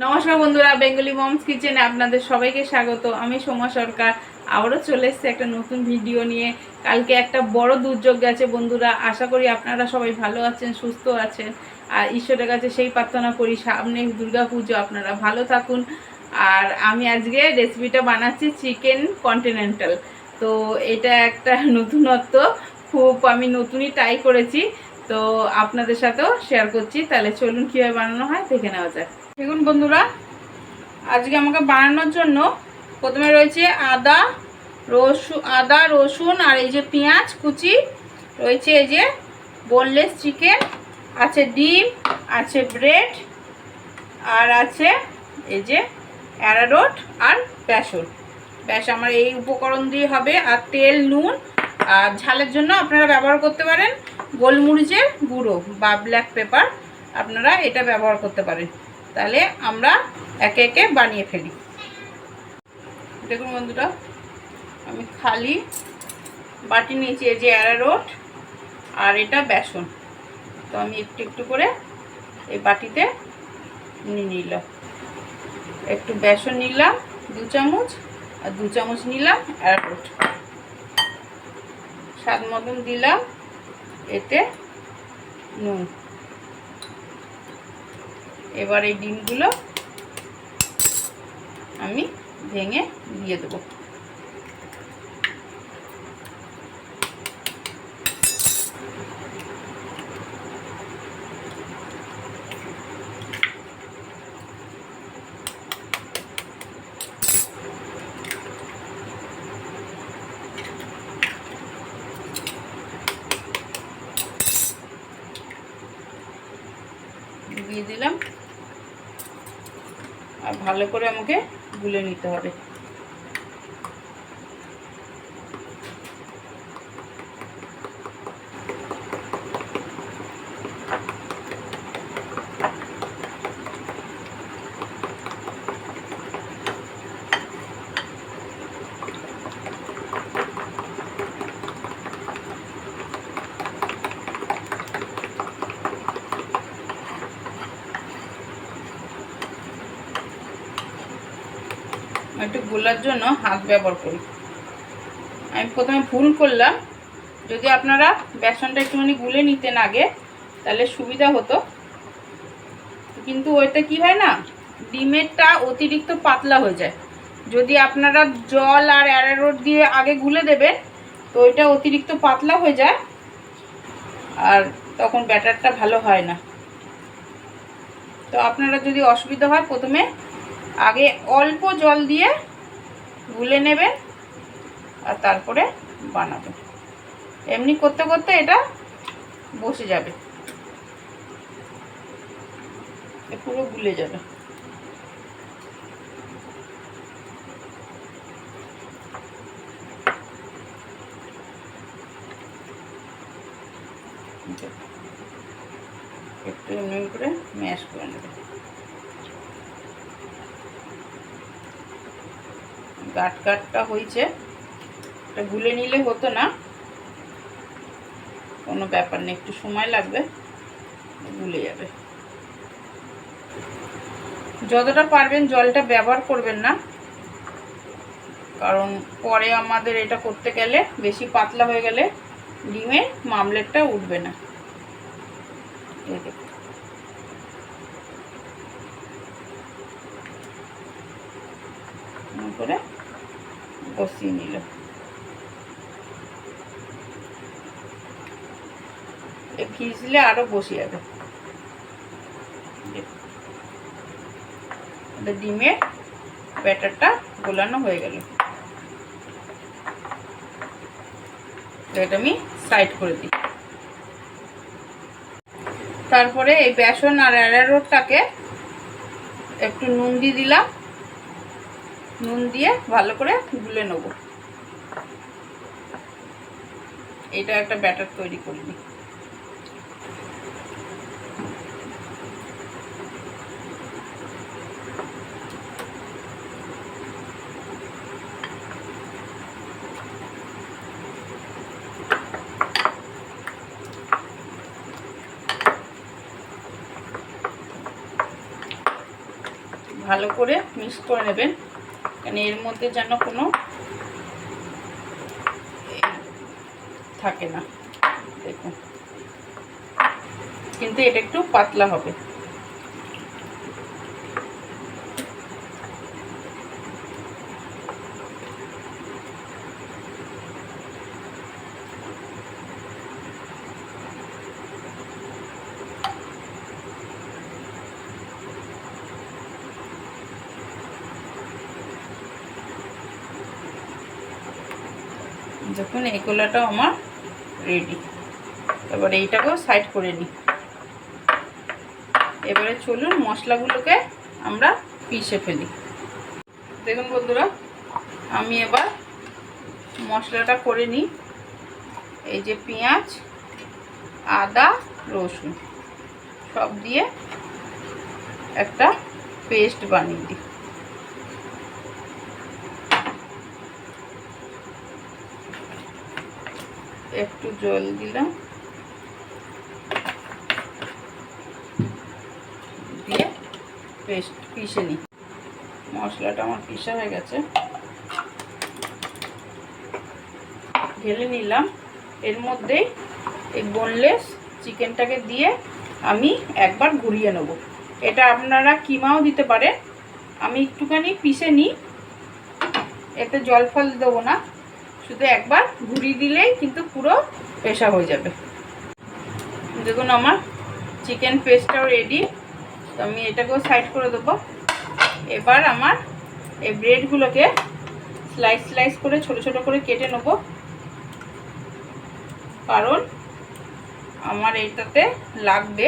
নমস্কার বন্ধুরা, Bengali moms কিচেনে আপনাদের সবাইকে স্বাগত। আমি সোমা সরকার আবারও চলে এসেছি একটা নতুন ভিডিও নিয়ে। কালকে একটা বড় দুর্যোগ গেছে বন্ধুরা। আশা করি আপনারা সবাই ভালো আছেন, সুস্থ আছেন, আর ঈশ্বরের কাছে সেই প্রার্থনা করি সামনে দুর্গাপুজো আপনারা ভালো থাকুন। আর আমি আজকে রেসিপিটা বানাচ্ছি চিকেন কন্টিনেন্টাল। তো এটা একটা নতুনত্ব, খুব আমি নতুনই ট্রাই করেছি, তো আপনাদের সাথেও শেয়ার করছি। তাহলে চলুন কীভাবে বানানো হয় দেখে নেওয়া যায়। দেখুন বন্ধুরা, আজকে আমাকে বানানোর জন্য প্রথমে রয়েছে আদা রসুন আর এই যে পেঁয়াজ কুচি রয়েছে, এই যে বোনলেস চিকেন আছে, ডিম আছে, ব্রেড আর আছে এই যে অ্যারারুট আর বেসন। ব্যাস আমার এই উপকরণ দিয়ে হবে। আর তেল, নুন, আর ঝালের জন্য আপনারা ব্যবহার করতে পারেন গোলমরিচের গুঁড়ো বা ব্ল্যাক পেপার, আপনারা এটা ব্যবহার করতে পারেন। তাহলে আমরা একে একে বানিয়ে ফেলি। দেখুন বন্ধুরা, আমি খালি বাটি নিয়েছি এই যে অ্যারারুট আর এটা বেসন। তো আমি একটু একটু করে এই বাটিতে নিয়ে নিলাম। একটু বেসন নিলাম 2 চামচ, আর 2 চামচ নিলাম অ্যারারুট। স্বাদ মতন দিলাম এতে নুন। এবার এই ডিমগুলো আমি ভেঙে দিয়ে দেবো। দিয়ে দিলাম, আর ভালো করে আমাকে গুলে নিতে হবে। একটু গোলার জন্য হাত ব্যবহার করি। আমি প্রথমে ভুল করলাম, যদি আপনারা বেসনটা একটুখানি গুলে নিতেন আগে তাহলে সুবিধা হতো। কিন্তু ওইটা কি হয় না, ডিমেরটা অতিরিক্ত পাতলা হয়ে যায়। যদি আপনারা জল আর অ্যারারুট দিয়ে আগে গুলে দেবেন তো ওইটা অতিরিক্ত পাতলা হয়ে যায়, আর তখন ব্যাটারটা ভালো হয় না। তো আপনারা যদি অসুবিধা হয় প্রথমে আগে অল্প জল দিয়ে গুলে নেবেন আর তারপরে বানাবেন। এমনি করতে করতে এটা বসে যাবে, পুরো গুলে যাবে। একটু এমনি করে ম্যাশ করে নেবে। গাটটা হয়েছে, এটা গুলে নিলে হতো না, কোনো ব্যাপার নেই, একটু সময় লাগবে, গুলে যাবে। যতটা পারবেন জলটা ব্যবহার করবেন না, কারণ পরে আমাদের এটা করতে গেলে বেশি পাতলা হয়ে গেলে ডিমের মামলেটটা উঠবে না। করে বসিয়ে নিল। ভিজলে আরো বসে যাবে। ডিমের ব্যাটারটা গোলানো হয়ে গেল, এটা আমি সাইড করে দিই। তারপরে এই বেসন আর অ্যারারুটটাকে একটু নুন দিয়ে দিলাম, নুন দিয়ে ভালো করে গুলে নেব। এটা একটা ব্যাটার তৈরি করে নিই। ভালো করে মিক্স করে নেবেন, কারণ এর মধ্যে যেন কোনো থাকে না। দেখুন, কিন্তু এটা একটু পাতলা হবে। দেখুন এই গোলাটাও আমার রেডি। এবার এইটাকেও সাইড করে নিই। এবারে চলুন মশলাগুলোকে আমরা পিষে ফেলি। দেখুন বন্ধুরা, আমি এবার মশলাটা করে নিই। এই যে পেঁয়াজ, আদা, রসুন সব দিয়ে একটা পেস্ট বানিয়ে দিই। একটু জল দিলাম, দিয়ে পেস্ট পিষে নিই। মশলাটা আমার পিষা হয়ে গেছে, ঢেলে নিলাম। এর মধ্যেই এই বোনলেস চিকেনটাকে দিয়ে আমি একবার ঘুরিয়ে নেব। এটা আপনারা কিমাও দিতে পারেন, আমি একটুখানি পিষে নিই, এতে জল ফল দেবো না, শুধু একবার ঘুরিয়ে দিলেই কিন্তু পুরো পেশা হয়ে যাবে। দেখুন আমার চিকেন পেস্টটাও রেডি, তো আমি এটাকেও সাইড করে দেবো। এবার আমার এই ব্রেডগুলোকে স্লাইস স্লাইস করে ছোট ছোট করে কেটে নেব, কারণ আমার এইটাতে লাগবে।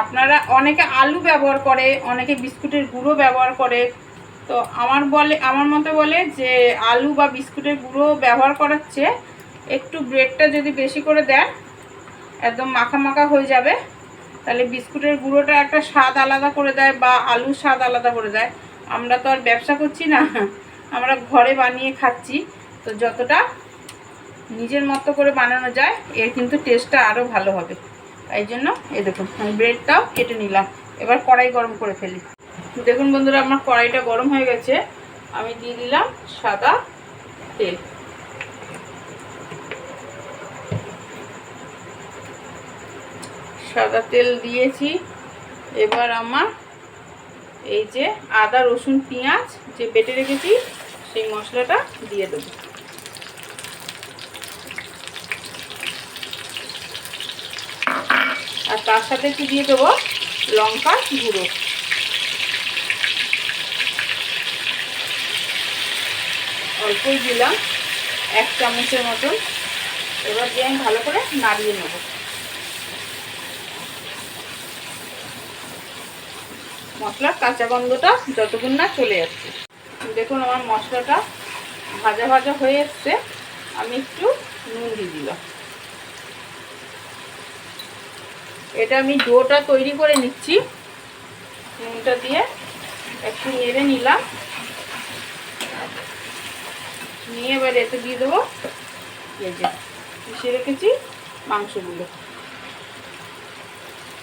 আপনারা অনেকে আলু ব্যবহার করে, অনেকে বিস্কুটের গুঁড়ো ব্যবহার করে, তো আমার মতে বলে যে আলু বা বিস্কুটের গুঁড়ো ব্যবহার করার চেয়ে একটু ব্রেডটা যদি বেশি করে দেন, একদম মাখা মাখা হয়ে যাবে। তাহলে বিস্কুটের গুঁড়োটা একটা স্বাদ আলাদা করে দেয় বা আলুর স্বাদ আলাদা করে দেয়। আমরা তো আর ব্যবসা করছি না, আমরা ঘরে বানিয়ে খাচ্ছি, তো যতটা নিজের মতো করে বানানো যায় এর কিন্তু টেস্টটা আরও ভালো হবে। এই জন্য এই দেখুন আমি ব্রেডটাও কেটে নিলাম। এবার কড়াই গরম করে ফেলি। দেখুন বন্ধুরা, আমার কড়াইটা গরম হয়ে গেছে, আমি দিয়ে দিলাম সাদা তেল। সাদা তেল দিয়েছি। এবার আমার এই যে আদা রসুন পেঁয়াজ যে বেটে রেখেছি সেই মশলাটা দিয়ে দেবো। আর তার সাথে একটু দিয়ে দেবো লঙ্কা গুঁড়ো। অল্পই দিলাম, 1 চামচের মতন। এবার দিয়ে আমি ভালো করে নাড়িয়ে নেব। মশলার কাঁচা গন্ধটা যতক্ষণ না চলে যাচ্ছে। দেখুন আমার মশলাটা ভাজা ভাজা হয়ে এসছে, আমি একটু নুন দিয়ে দিলাম। এটা আমি ডোটা তৈরি করে নিচ্ছি। নুনটা দিয়ে একটু নেড়ে নিলাম, নিয়ে এবার এতে দিয়ে দেবো এই যে পিষে রেখেছি মাংসগুলো,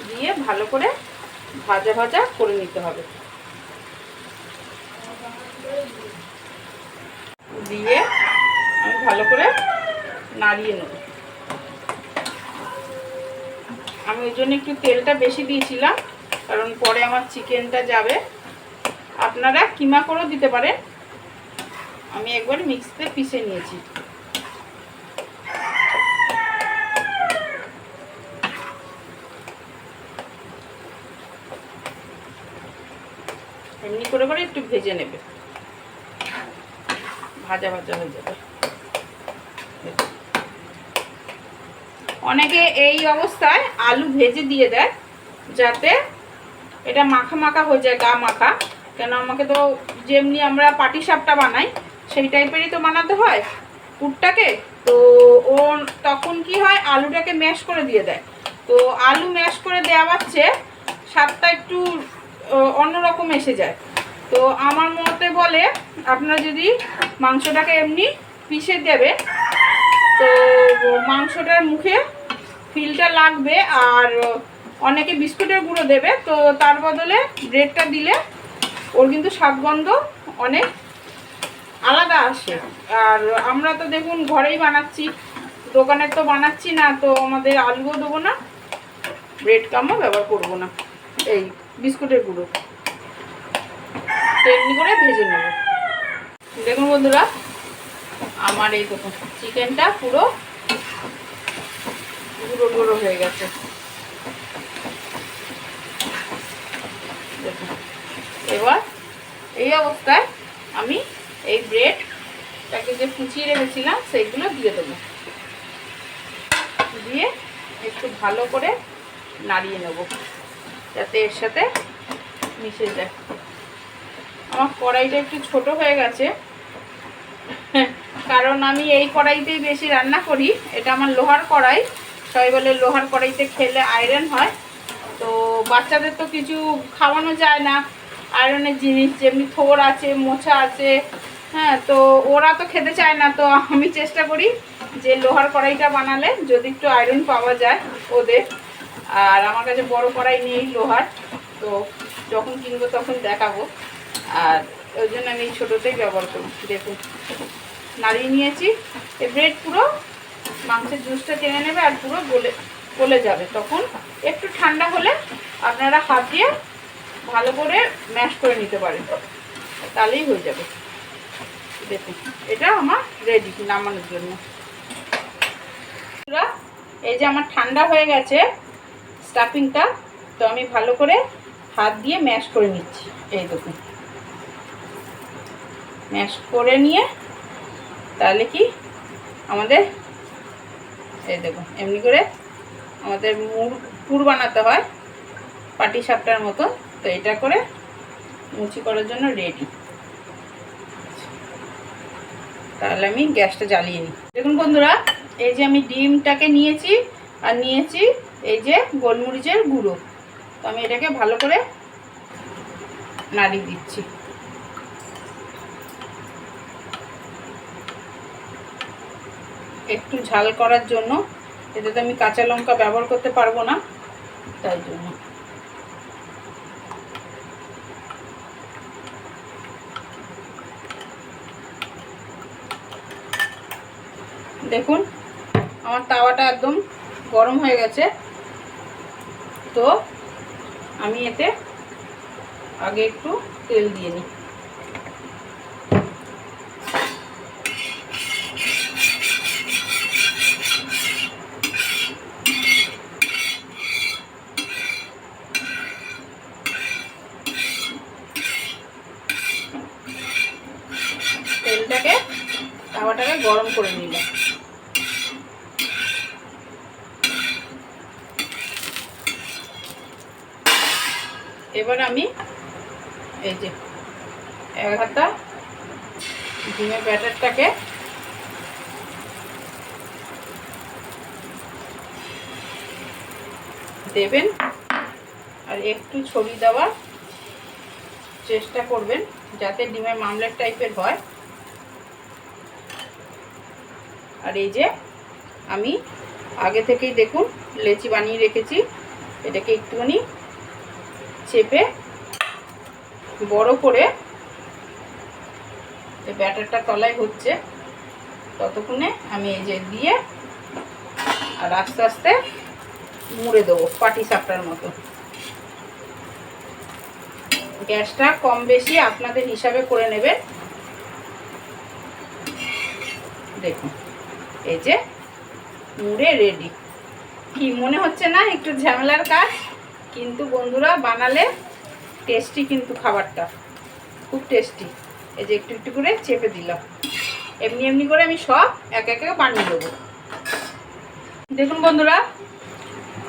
দিয়ে ভালো করে ভাজা ভাজা করে নিতে হবে। দিয়ে আমি ভালো করে নাড়িয়ে নেব। আমি ওই জন্য একটু তেলটা বেশি দিয়েছিলাম, কারণ পরে আমার চিকেনটা যাবে। আপনারা কিমা করেও দিতে পারেন, আমি একবার মিক্সিতে পিষে নিয়েছি। এমনি করে করে একটু ভেজে নেবে, ভাজা ভাজা হয়ে যাবে। অনেকে এই অবস্থায় আলু ভেজে দিয়ে দেয় যাতে এটা মাখা মাখা হয়ে যায়, গা মাখা। কেন আমাকে তো যেমনি আমরা পাটিসাপটা বানাই সেই টাইপেরই তো বানাতে হয় পুরটাকে। তো ও তখন কি হয়, আলুটাকে ম্যাশ করে দিয়ে দেয়। তো আলু ম্যাশ করে দেওয়া হচ্ছে স্বাদটা একটু অন্যরকম এসে যায়। তো আমার মতে বলে আপনারা যদি মাংসটাকে এমনি পিষে দেবে তো মাংসটার মুখে ফিলটা লাগবে। আর অনেকে বিস্কুটের গুঁড়ো দেবে, তো তার বদলে ব্রেডটা দিলে ওর কিন্তু স্বাদ গন্ধ অনেক আলাদা আসে। আর আমরা তো দেখুন ঘরেই বানাচ্ছি, দোকানে তো বানাচ্ছি না, তো আমাদের আলুও দেবো না, ব্রেড ক্রাম্বও ব্যবহার করব না, এই বিস্কুটের গুঁড়ো তেমনি করে ভেজে নেব। দেখুন বন্ধুরা, আমার এই দেখুন চিকেনটা পুরো গুঁড়ো গুঁড়ো হয়ে গেছে। দেখুন এবার এই অবস্থায় আমি এই ব্রেডটাকে যে কুচিয়ে রেখেছিলাম সেইগুলো দিয়ে দেবো, দিয়ে একটু ভালো করে নাড়িয়ে নেব যাতে এর সাথে মিশে যায়। আমার কড়াইটা একটু ছোট হয়ে গেছে, কারণ আমি এই কড়াইতেই বেশি রান্না করি। এটা আমার লোহার কড়াই, সবাই বলে লোহার কড়াইতে খেলে আয়রন হয়, তো বাচ্চাদের তো কিছু খাওয়ানো যায় না আয়রনের জিনিস, যেমনি থোড় আছে, মোছা আছে, হ্যাঁ, তো ওরা তো খেতে চায় না। তো আমি চেষ্টা করি যে লোহার কড়াইটা বানালে যদি একটু আয়রন পাওয়া যায় ওদের। আর আমার কাছে বড় কড়াই নেই লোহার, তো যখন কিনবো তখন দেখাবো। আর ওই জন্য আমি এই ছোটোতেই ব্যবহার করি। দেখুন নাড়িয়ে নিয়েছি, এই ব্রেড পুরো মাংসের জুসটা টেনে নেবে আর পুরো গলে যাবে। তখন একটু ঠান্ডা হলে আপনারা হাত দিয়ে ভালো করে ম্যাশ করে নিতে পারেন, তাহলেই হয়ে যাবে। দেখুন এটা আমার রেডি নামানোর জন্য। এই যে আমার ঠান্ডা হয়ে গেছে স্টাফিংটা, তো আমি ভালো করে হাত দিয়ে ম্যাশ করে নিচ্ছি। এই দেখুন ম্যাশ করে নিয়ে তাহলে কি আমাদের এই দেখুন এমনি করে আমাদের পুর বানাতে হয় পাটিসাপটার মতো। তো এটা করে মুচি করার জন্য রেডি। তাহলে আমি গ্যাসটা জ্বালিয়ে নিই। দেখুন বন্ধুরা, এই যে আমি ডিমটাকে নিয়েছি আর নিয়েছি এই যে গোলমরিচের গুঁড়ো, তো আমি এটাকে ভালো করে নাড়িয়ে দিচ্ছি। একটু ঝাল করার জন্য, এতে তো আমি কাঁচা লঙ্কা ব্যবহার করতে পারবো না, তাই জন্য। দেখুন আমার তাওয়াটা একদম গরম হয়ে গেছে, তো আমি এতে আগে একটু তেল দিয়ে নিই। তেলটাকে তাওয়াটাকে গরম করে নিলাম। এবার আমি এই যে এক হাতা ডিমের ব্যাটারটাকে দেবেন আর একটু ছড়িয়ে দেওয়ার চেষ্টা করবেন যাতে ডিমের মামলেট টাইপের হয়। আর এই যে আমি আগে থেকেই দেখুন লেচি বানিয়ে রেখেছি, এটাকে একটুখানি চেপে বড় করে এই ব্যাটারটা তলায় হচ্ছে ততক্ষণে আমি এই যে দিয়ে আর আস্তে আস্তে মুড়ে দেবো পাটিসাপটার মতো। গ্যাসটা কম বেশি আপনাদের হিসাবে করে নেবেন। দেখুন এই যে মুড়ে রেডি। কি মনে হচ্ছে না একটু ঝামেলার কাজ, কিন্তু বন্ধুরা বানালে টেস্টি, কিন্তু খাবারটা খুব টেস্টি। এই যে একটু একটু করে চেপে দিলাম, এমনি এমনি করে আমি সব এক এক বানিয়ে দেবো। দেখুন বন্ধুরা,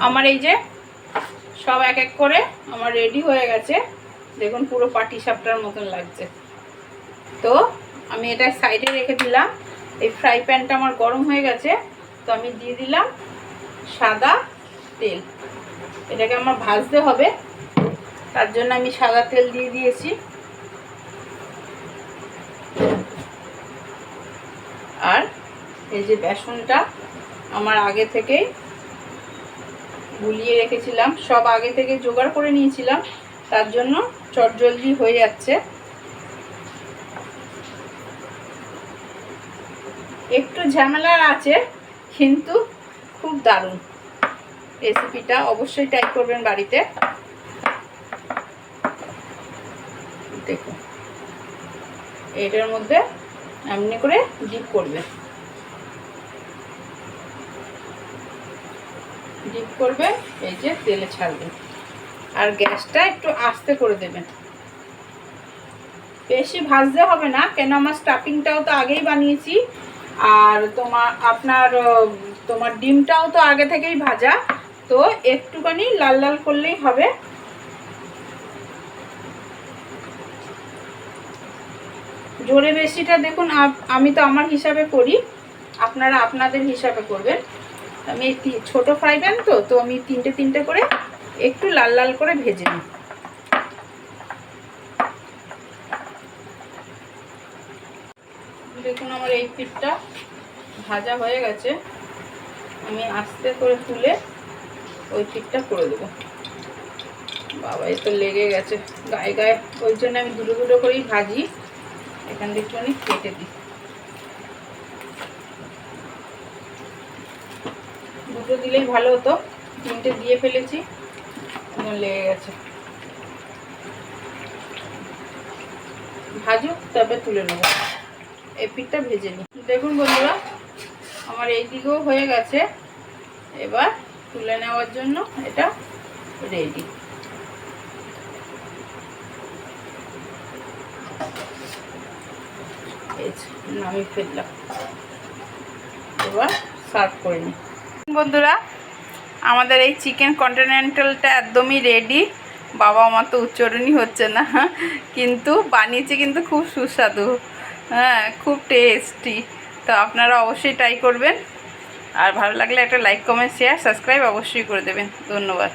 আমার এই যে সব এক এক করে আমার রেডি হয়ে গেছে। দেখুন পুরো পাটিসাপটার মতন লাগছে। তো আমি এটা সাইডে রেখে দিলাম। এই ফ্রাই প্যানটা আমার গরম হয়ে গেছে, তো আমি দিয়ে দিলাম সাদা তেল। এটাকে আমার ভাজতে হবে, তার জন্য আমি সাদা তেল দিয়ে দিয়েছি। আর এই যে বেসনটা আমার আগে থেকেই গুলিয়ে রেখেছিলাম, সব আগে থেকে জোগাড় করে নিয়েছিলাম, তার জন্য চটজলদি হয়ে যাচ্ছে। একটু ঝামেলার আছে কিন্তু খুব দারুণ রেসিপিটা, অবশ্যই ট্রাই করবেন বাড়িতে। দেখুন এটার মধ্যে এমনি করে ডিপ করবে, ডিপ করবে, এই যে তেলে ছাড়বে। আর গ্যাসটা একটু আস্তে করে দেবেন, বেশি ভাজতে হবে না, কেন আমার স্টাফিংটাও তো আগেই বানিয়েছি। আর তোমার ডিমটাও তো আগে থেকেই ভাজা, তো একটুখানি লাল লাল করলেই হবে। জোরে বেশিটা দেখুন, আমি তো আমার হিসাবে করি, আপনারা আপনাদের হিসাবে করবেন। আমি ছোট ফ্রাই প্যান তো আমি তিনটে করে একটু লাল লাল করে ভেজে নিই। দেখুন আমার এই পিঠটা ভাজা হয়ে গেছে, আমি আস্তে করে তুলে ওই পিঠটা করে দেবো। বাবা এ তো লেগে গেছে গায়ে গায়ে, ওই জন্য আমি দুটো করেই ভাজি। এখান থেকে একটুখানি কেটে দিই, দুটো দিলেই ভালো হতো, তিনটে দিয়ে ফেলেছি, লেগে গেছে। ভাজুক তারপরে তুলে নেব, এই পিঠটা ভেজে নিই। দেখুন বন্ধুরা আমার এই দিকেও হয়ে গেছে, এবার তুলে নেওয়ার জন্য এটা রেডি। নামিয়ে ফেললাম, এবার সার্ভ করে নিই। বন্ধুরা আমাদের এই চিকেন কন্টিনেন্টালটা একদমই রেডি। বাবা আমার তো উচ্চারণই হচ্ছে না, কিন্তু বানিয়েছে কিন্তু খুব সুস্বাদু, হ্যাঁ খুব টেস্টি। তো আপনারা অবশ্যই ট্রাই করবেন, আর ভালো লাগলে একটা লাইক কমেন্ট শেয়ার সাবস্ক্রাইব অবশ্যই করে দেবেন। ধন্যবাদ।